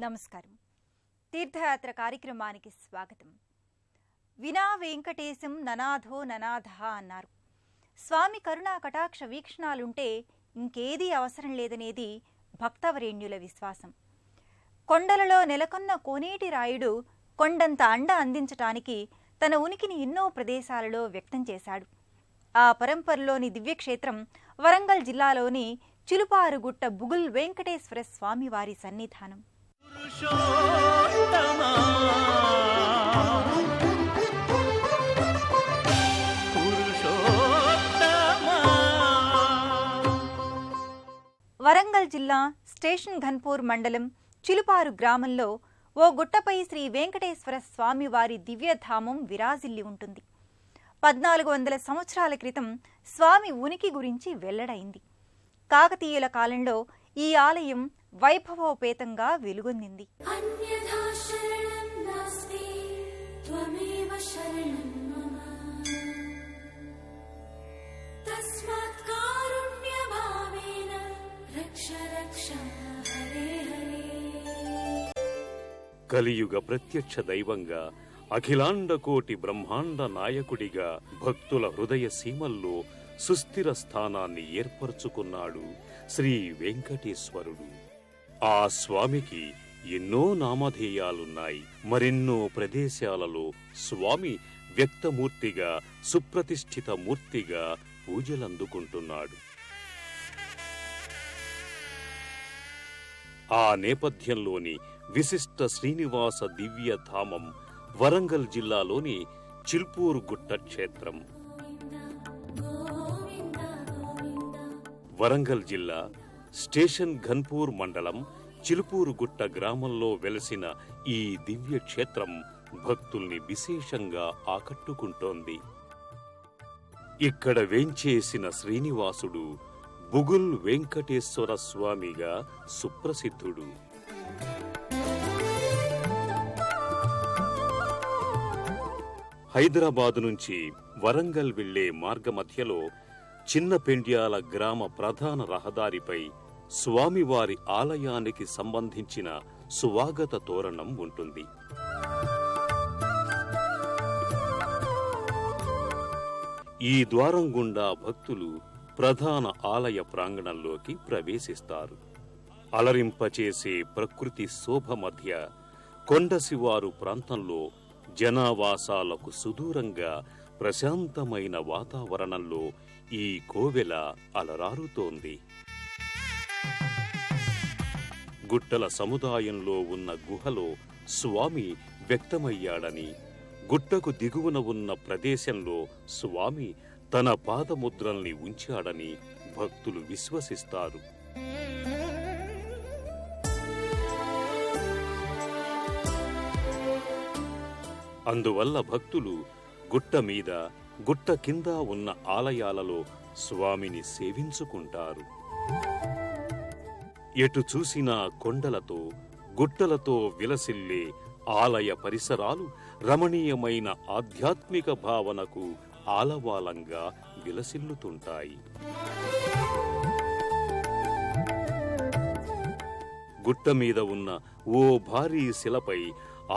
నమస్కారం. తీర్థయాత్ర కార్యక్రమానికి స్వాగతం. వినా వెంకటేశం ననాథో ననాథ అన్నారు. స్వామి కరుణా కటాక్ష వీక్షణాలుంటే ఇంకేదీ అవసరం లేదనేది భక్తవరేణ్యుల విశ్వాసం. కొండలలో నెలకొన్న కోనేటి రాయుడు కొండంత అండ అందించటానికి తన ఉనికిని ఎన్నో ప్రదేశాలలో వ్యక్తం చేశాడు. ఆ పరంపరలోని దివ్యక్షేత్రం వరంగల్ జిల్లాలోని చిలుపారుగుట్ట బుగుల్ వెంకటేశ్వర స్వామి వారి సన్నిధానం. వరంగల్ జిల్లా స్టేషన్ ఘన్పూర్ మండలం చిలుపారు గ్రామంలో ఓ గుట్టపై శ్రీ వెంకటేశ్వర స్వామి వారి దివ్యధామం విరాజిల్లి ఉంటుంది. 1400 సంవత్సరాల క్రితం స్వామి ఉనికి గురించి వెల్లడైంది. కాకతీయుల కాలంలో ఈ ఆలయం వైభవోపేతంగా వెలుగొందింది. కలియుగ ప్రత్యక్ష దైవంగా, అఖిలాండ కోటి బ్రహ్మాండ నాయకుడిగా భక్తుల హృదయ సీమల్లో సుస్థిర స్థానాన్ని ఏర్పరచుకున్నాడు శ్రీ వెంకటేశ్వరుడు. ఆ స్వామికి ఎన్నో నామధేయాలున్నాయి. మరెన్నో ప్రదేశాలలో స్వామి వ్యక్తమూర్తిగా, సుప్రతిష్ఠిత మూర్తిగా పూజలందుకుంటున్నాడు. ఆ నేపథ్యంలోని విశిష్ట శ్రీనివాస దివ్యధామం వరంగల్ జిల్లాలోని చిల్పూరుగుట్ట క్షేత్రం. వరంగల్ జిల్లా స్టేషన్ ఘన్పూర్ మండలం చిలుపూరుగుట్ట గ్రామంలో వెలసిన ఈ దివ్య క్షేత్రం భక్తుల్ని విశేషంగా ఆకట్టుకుంటోంది. ఇక్కడ వేంచేసిన శ్రీనివాసుడు బుగుల్ వెంకటేశ్వర స్వామిగా సుప్రసిద్ధుడు. హైదరాబాదు నుంచి వరంగల్ వెళ్లే మార్గమధ్యలో చిన్నపెండ్యాల గ్రామ ప్రధాన రహదారిపై స్వామివారి ఆలయానికి సంబంధించిన సువాగత తోరణం ఉంటుంది. ఈ ద్వారం గుండా భక్తులు ప్రధాన ఆలయ ప్రాంగణంలోకి ప్రవేశిస్తారు. అలరింపచేసే ప్రకృతి శోభ మధ్య కొండశివారు ప్రాంతంలో జనావాసాలకు సుదూరంగా ప్రశాంతమైన వాతావరణంలో ఈ కోవెల అలరారుతోంది. గుట్టల సముదాయంలో ఉన్న గుహలో స్వామి వ్యక్తమయ్యాడని, గుట్టకు దిగువన ఉన్న ప్రదేశంలో స్వామి తన పాదముద్రల్ని ఉంచాడని భక్తులు విశ్వసిస్తారు. అందువల్ల భక్తులు గుట్ట మీద, గుట్ట కింద ఉన్న ఆలయాలలో స్వామిని సేవించుకుంటారు. ఎటు చూసినా కొండలతో, గుట్టలతో విలసిల్లే ఆలయ పరిసరాలు రమణీయమైన ఆధ్యాత్మిక భావనకు ఆలవాలంగా విలసిల్లుతుంటాయి. గుట్ట మీద ఉన్న ఓ భారీ శిలపై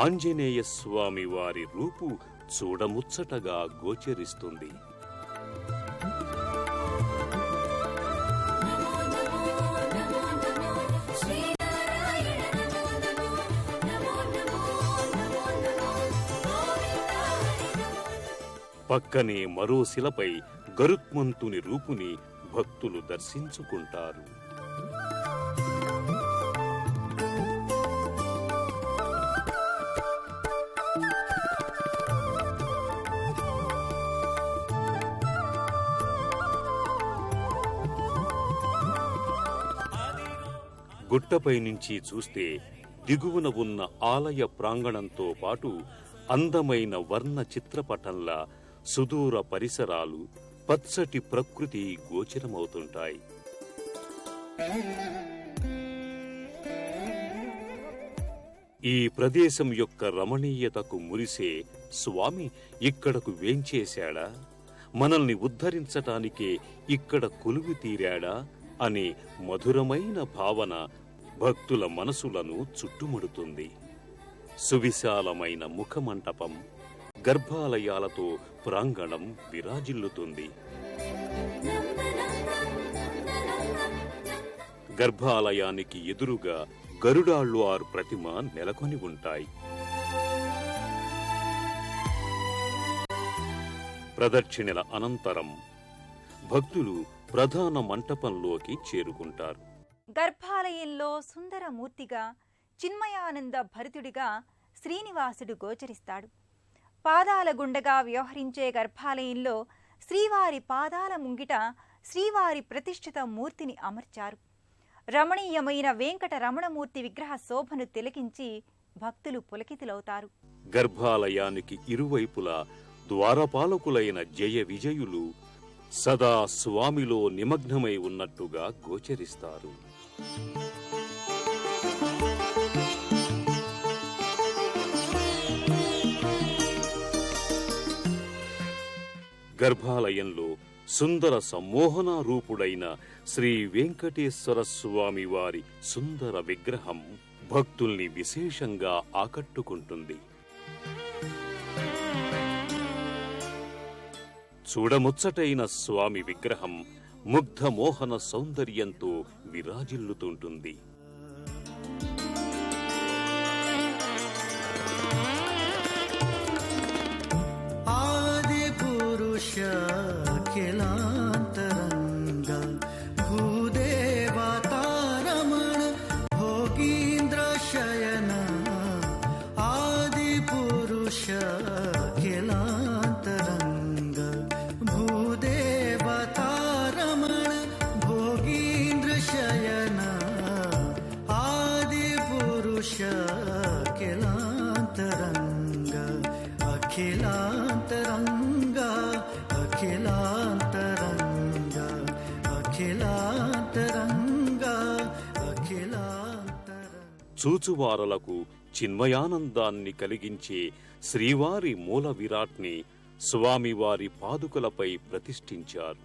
ఆంజనేయ స్వామి వారి రూపు చూడముచ్చటగా గోచరిస్తుంది. పక్కనే మరో శిలపై గరుత్మంతుని రూపుని భక్తులు దర్శించుకుంటారు. గుట్టపై నుంచి చూస్తే దిగువన ఉన్న ఆలయ ప్రాంగణంతో పాటు అందమైన వర్ణ చిత్రపటంలా సుదూర పరిసరాలు, పచ్చటి ప్రకృతి గోచరమవుతుంటాయి. ఈ ప్రదేశం యొక్క రమణీయతకు మురిసే స్వామి ఇక్కడకు వేంచేశాడా, మనల్ని ఉద్ధరించటానికే ఇక్కడ కొలువు తీరాడా అనే మధురమైన భావన భక్తుల మనసులను చుట్టుముడుతుంది. సువిశాలమైన ముఖమంటపం, గర్భాలయాలతో ప్రాంగణం విరాజిల్లుతుంది. గర్భాలయానికి ఎదురుగా గరుడాళ్వార్ ప్రతిమ నెలకొని ఉంటాయి. ప్రదక్షిణల అనంతరం భక్తులు ప్రధాన మంటపంలోకి చేరుకుంటారు. గర్భాలయంలో సుందరమూర్తిగా, చిన్మయానంద భరితుడిగా శ్రీనివాసుడు గోచరిస్తాడు. పాదాల గుండగా వ్యవహరించే గర్భాలయంలో శ్రీవారి పాదాల ముంగిట శ్రీవారి ప్రతిష్ఠిత మూర్తిని అమర్చారు. రమణీయమైన వెంకట రమణమూర్తి విగ్రహ శోభను తిలకించి భక్తులు పులకితులవుతారు. గర్భాలయానికి ఇరువైపులా ద్వారపాలకులైన జయ విజయులు సదా స్వామిలో నిమగ్నమై ఉన్నట్టుగా గోచరిస్తారు. గర్భాలయంలో సుందర సమ్మోహన రూపుడైన శ్రీ వెంకటేశ్వర స్వామి వారి సుందర విగ్రహం భక్తుల్ని విశేషంగా ఆకట్టుకుంటుంది. చూడముచ్చటైన స్వామి విగ్రహం ముగ్ధమోహన సౌందర్యంతో విరాజిల్లుతుంటుంది. అఖిలాంతరంగ భూదేవతారమణ భోగీంద్ర శయన ఆది పురుష అఖిలాంతరంగ భూదేవతారమణ భోగీంద్ర శయన ఆది పురుష అఖిలాంతరంగ అఖిలాంతరంగ అఖిలాంతరంగ అఖిలాంతరంగ అఖిలాంతరంగ. చూచువారలకు చిన్మయానందాన్ని కలిగించే శ్రీవారి మూల విరాట్ని స్వామివారి పాదుకలపై ప్రతిష్ఠించారు.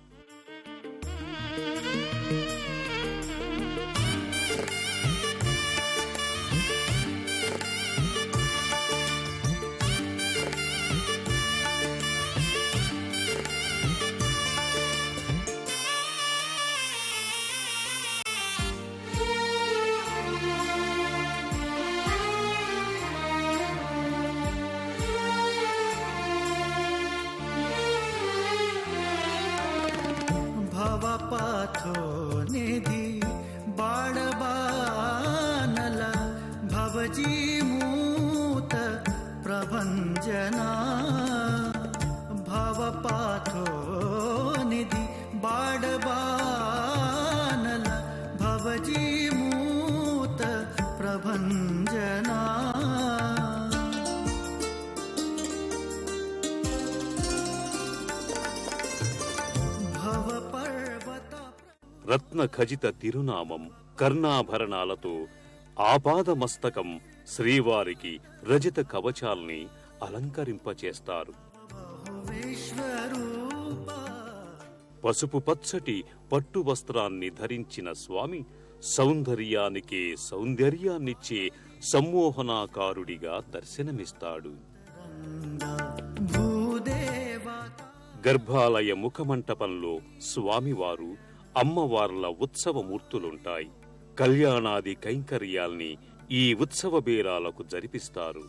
భవపాథో నిధి బాడబానల భవజీమూత ప్రభంజనా భవపాథో నిధి బాడబానల భవజీమూత ప్రభంజనా రత్న ఖజిత తిరునామం, కర్ణాభరణాలతో ఆపాదమస్తకం శ్రీవారికి రజత కవచాల్ని అలంకరింపచేస్తారు. పసుపు పచ్చటి పట్టు వస్త్రాన్ని ధరించిన స్వామి సౌందర్యానికే సౌందర్యాన్నిచ్చే సమ్మోహనాకారుడిగా దర్శనమిస్తాడు. గర్భాలయ ముఖమంటపంలో స్వామివారు, అమ్మవార్ల ఉత్సవమూర్తులుంటాయి. కళ్యాణాది కైంకర్యాల్ని ఈ ఉత్సవ బేరాలకు జరిపిస్తారు.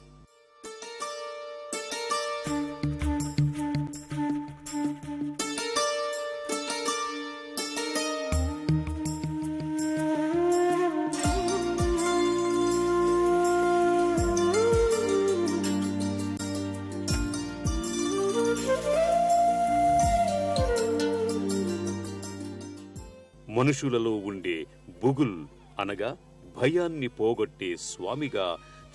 మనుషులలో ఉండే బుగుల్ అనగా భయాన్ని పోగొట్టే స్వామిగా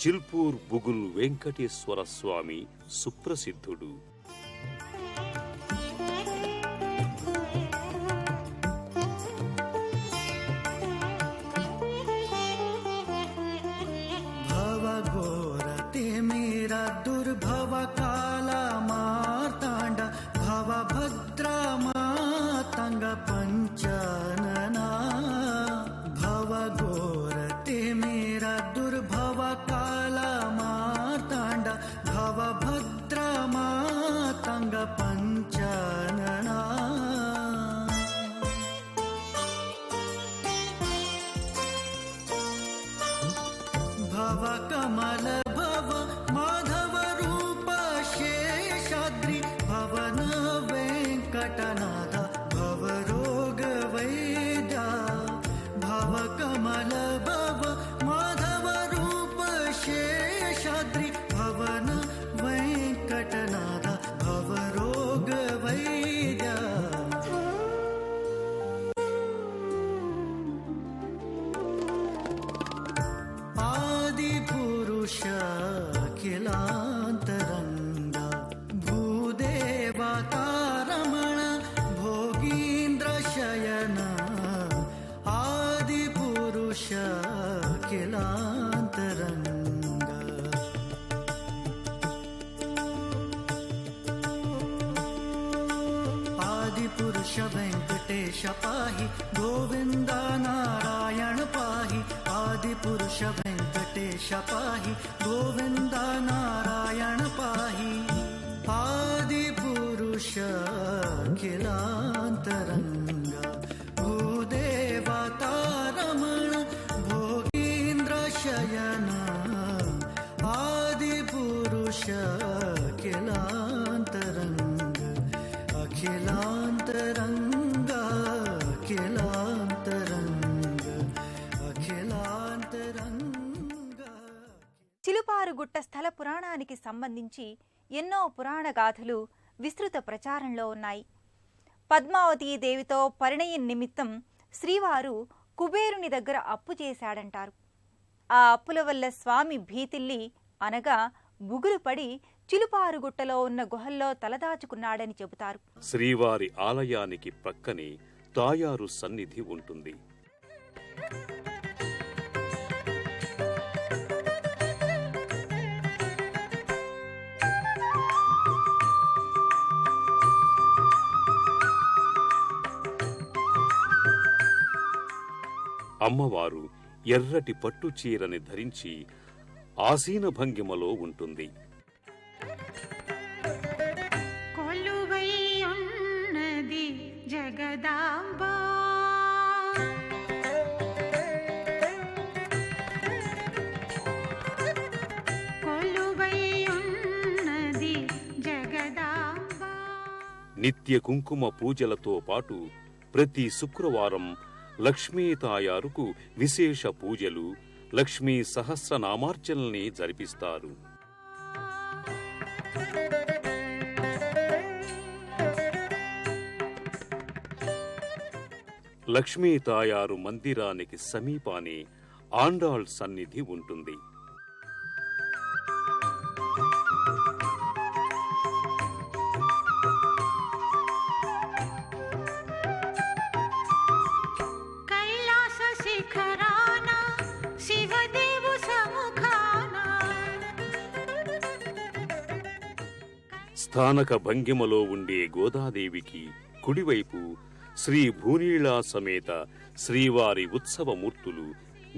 చిల్పూర్ బుగుల్ వెంకటేశ్వర స్వామి సుప్రసిద్ధుడు. భవఘోరతే మేరా దుర్భవ కాల మార్తాండ భవభద్ర మాతంగ పంచాననా భవఘోరతే भव कमल भव माधव रूप शेषाद्रि भवन वेङ्कटनाथ भव रोग वैद्या भव कमल भव माधव रूप शेषाद्रि भवन वेङ्कटनाथ भव रोग वैद्या आदिपुरुष अखिलान्तरङ्गा भूदेवतारमण भोगीन्द्र शयन आदिपुरुष अखिलान्तरङ्गा आदिपुरुष वेङ्कटेश पाहि गोविन्द नारायण पाहि आदिपुरुष वेङ्कटेश पाहि गोविन्द नारायण पाहि आदिपुरुष अखिलान्तरङ्गा भूदेवतारमण भोगीन्द्र शयन आदिपुरुष अखिलान्तरङ्ग अखिलान्तरङ्ग अखिलान्तरङ्ग अखिलान्तरङ्ग చిలుపారుగుట్ట స్థల పురాణానికి సంబంధించి ఎన్నో పురాణ గాథలు విస్తృత ప్రచారంలో ఉన్నాయి. పద్మావతీ దేవితో పరిణయం నిమిత్తం శ్రీవారు కుబేరుని దగ్గర అప్పు చేశాడంటారు. ఆ అప్పుల వల్ల స్వామి భీతిల్లి అనగా బుగులు పడి చిలుపారుగుట్టలో ఉన్న గుహల్లో తలదాచుకున్నాడని చెబుతారు. శ్రీవారి ఆలయానికి ప్రక్కనే తాయారు సన్నిధి ఉంటుంది. అమ్మవారు ఎర్రటి పట్టు చీరని ధరించి ఆసీన భంగిమలో ఉంటుంది. కొలువై ఉన్నది జగదాంబ కొలువై ఉన్నది జగదాంబ. నిత్య కుంకుమ పూజలతో పాటు ప్రతి శుక్రవారం లక్ష్మీ తాయారుకు విశేష పూజలు, లక్ష్మీ సహస్రనామార్చనల్ని జరిపిస్తారు. లక్ష్మీ తాయారు మందిరానికి సమీపానే ఆండాళ్ సన్నిధి ఉంటుంది. కైలాస శిఖరాన శివదేవు సముఖాన స్థానక భంగిమలో ఉండే గోదాదేవికి కుడివైపు శ్రీ భూనీళా సమేత శ్రీవారి ఉత్సవమూర్తులు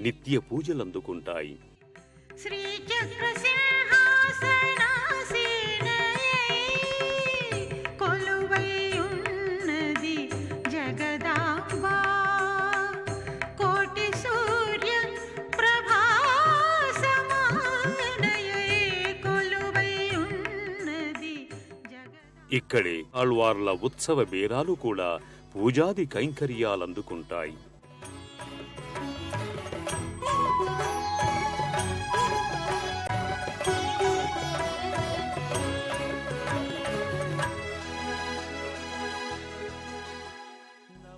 నిత్య పూజలందుకుంటాయి. శ్రీచక్ర సింహాసనాసీనయై కొలువై ఉన్నది జగదాంబ కోటి సూర్య ప్రభాసమానయై కొలువై ఉన్నది ఇక్కడే ఆళ్వార్ల ఉత్సవ బేరాలు కూడా పూజాది కైంకర్యాలందుకుంటాయి.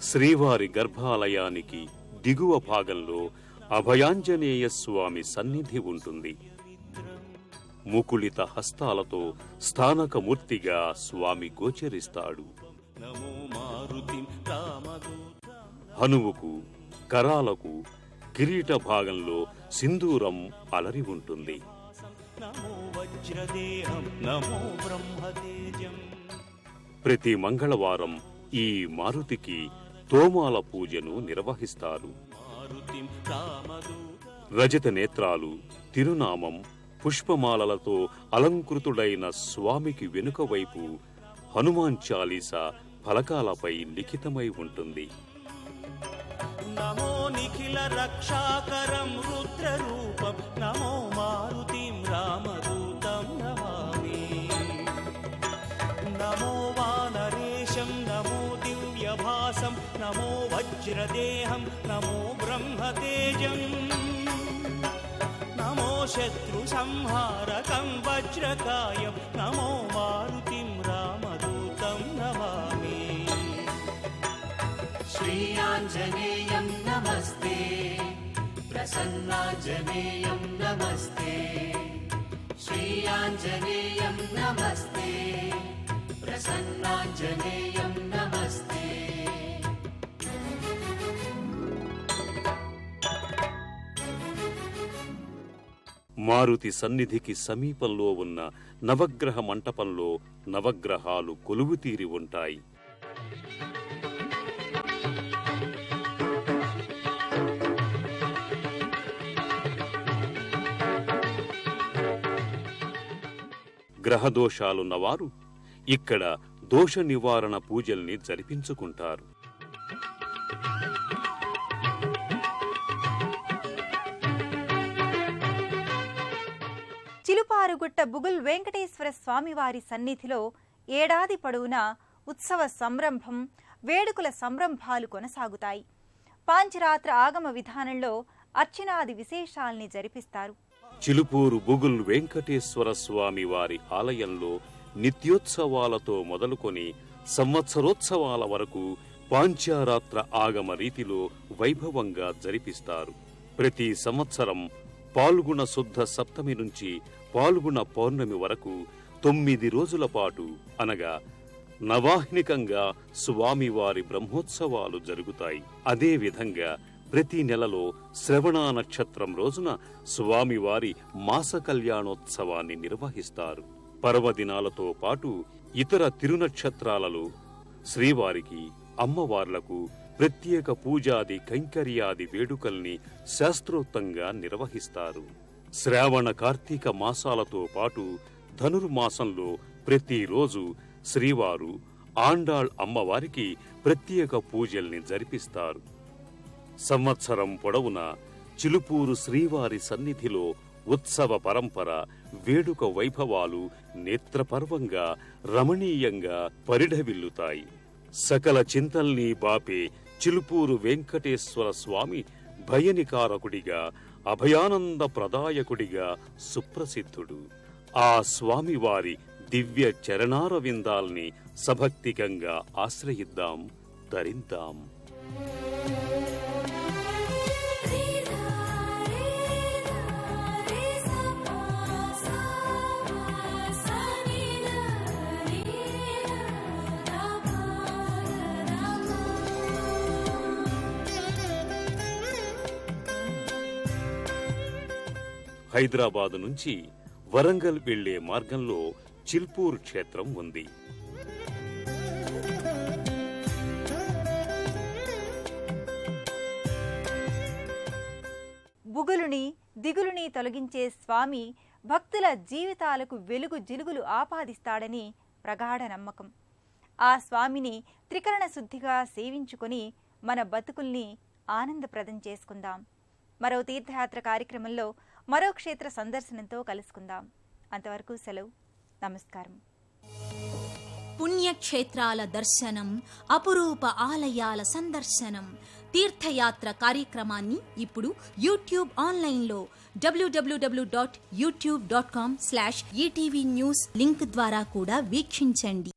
శ్రీవారి గర్భాలయానికి దిగువ భాగంలో అభయాంజనేయ స్వామి సన్నిధి ఉంటుంది. ముకుళిత హస్తాలతో స్థానకమూర్తిగా స్వామి గోచరిస్తాడు. హనువుకు, కరాలకు, కిరీట భాగంలో సింధూరం అలరి ఉంటుంది. ప్రతి మంగళవారం ఈ మారుతికి తోమాల పూజను నిర్వహిస్తారు. రజత నేత్రాలు, తిరునామం, పుష్పమాలలతో అలంకృతుడైన స్వామికి వెనుక వైపు హనుమాన్ చాలీసా ఫలకాలపై లిఖితమై ఉంటుంది. నమో నిఖిల రక్షాకరం రుద్రరూపం నమో మారుతిం రామదూతం నమామి నమో వానరేశం నమో దివ్యభాసం నమో వజ్రదేహం నమో బ్రహ్మతేజం నమో శత్రు సంహారకం వజ్రకాయం నమో మారుతిం రామదూతం నమామి श्रीयाञ्जनेयं नमस्ते प्रसन्नाञ्जनेयं नमस्ते श्रीयाञ्जनेयं नमस्ते प्रसन्नाञ्जनेयं नमस्ते మారుతి సన్నిధికి సమీపంలో ఉన్న నవగ్రహ మంటపంలో నవగ్రహాలు కొలువుతీరి ఉంటాయి. గ్రహదోషాలున్నవారు ఇక్కడ దోష నివారణ పూజల్ని జరిపించుకుంటారు. చిలుపారుగుట్ట బుగుల్ వెంకటేశ్వర స్వామివారి సన్నిధిలో ఏడాది పొడవునా ఉత్సవ సంరంభం, వేడుకల సంరంభాలు కొనసాగుతాయి. పాంచరాత్ర ఆగమ విధానంలో అర్చనాది విశేషాల్ని జరిపిస్తారు. చిలుపూరు బుగుల్ వెంకటేశ్వర స్వామి వారి ఆలయంలో నిత్యోత్సవాలతో మొదలుకొని సంవత్సరోత్సవాల వరకు పాంచారాత్ర ఆగమ రీతిలో వైభవంగా జరిపిస్తారు. ప్రతి సంవత్సరం పాల్గొన శుద్ధ సప్తమి నుంచి పాల్గొన పౌర్ణమి వరకు 9 రోజుల పాటు అనగా నవాహ్నికంగా స్వామివారి బ్రహ్మోత్సవాలు జరుగుతాయి. అదేవిధంగా ప్రతి నెలలో శ్రవణ నక్షత్రం రోజున స్వామివారి మాస కళ్యాణోత్సవాన్ని నిర్వహిస్తారు. పర్వదినాలతో పాటు ఇతర తిరునక్షత్రాలలో శ్రీవారికి, అమ్మవార్లకు ప్రత్యేక పూజాది కైంకర్యాది వేడుకల్ని శాస్త్రోక్తంగా నిర్వహిస్తారు. శ్రావణ కార్తీక మాసాలతో పాటు ధనుర్మాసంలో ప్రతిరోజు శ్రీవారు, ఆండాళ్ అమ్మవారికి ప్రత్యేక పూజల్ని జరిపిస్తారు. సంవత్సరం పొడవునా చిలుపూరు శ్రీవారి సన్నిధిలో ఉత్సవ పరంపర, వేడుక వైభవాలు నేత్రపర్వంగా రమణీయంగా పరిఢవిల్లుతాయి. సకల చింతల్ని బాపే చిలుపూరు వెంకటేశ్వర స్వామి భయనికారకుడిగా, అభయానంద ప్రదాయకుడిగా సుప్రసిద్ధుడు. ఆ స్వామివారి దివ్య చరణారవిందాల్ని సభక్తికంగా ఆశ్రయిద్దాం, ధరిద్దాం. హైదరాబాదు నుంచి వరంగల్ వెళ్లే మార్గంలో చిల్పూర్ క్షేత్రం ఉంది. బుగులుని, దిగులుని తొలగించే స్వామి భక్తుల జీవితాలకు వెలుగు జిలుగులు ఆపాదిస్తాడని ప్రగాఢ నమ్మకం. ఆ స్వామిని త్రికరణ శుద్ధిగా సేవించుకొని మన బతుకుల్ని ఆనందప్రదం చేసుకుందాం. మరో తీర్థయాత్ర కార్యక్రమంలో మరో క్షేత్ర సందర్శనంతో కలుసుకుందాం. అంతవరకు సెలవు. నమస్కారం. పుణ్యక్షేత్రాల దర్శనం, అపురూప ఆలయాల సందర్శనం, తీర్థయాత్ర కార్యక్రమాన్ని ఇప్పుడు యూట్యూబ్ ఆన్లైన్లో www.youtube.com/ETV News లింక్ ద్వారా కూడా వీక్షించండి.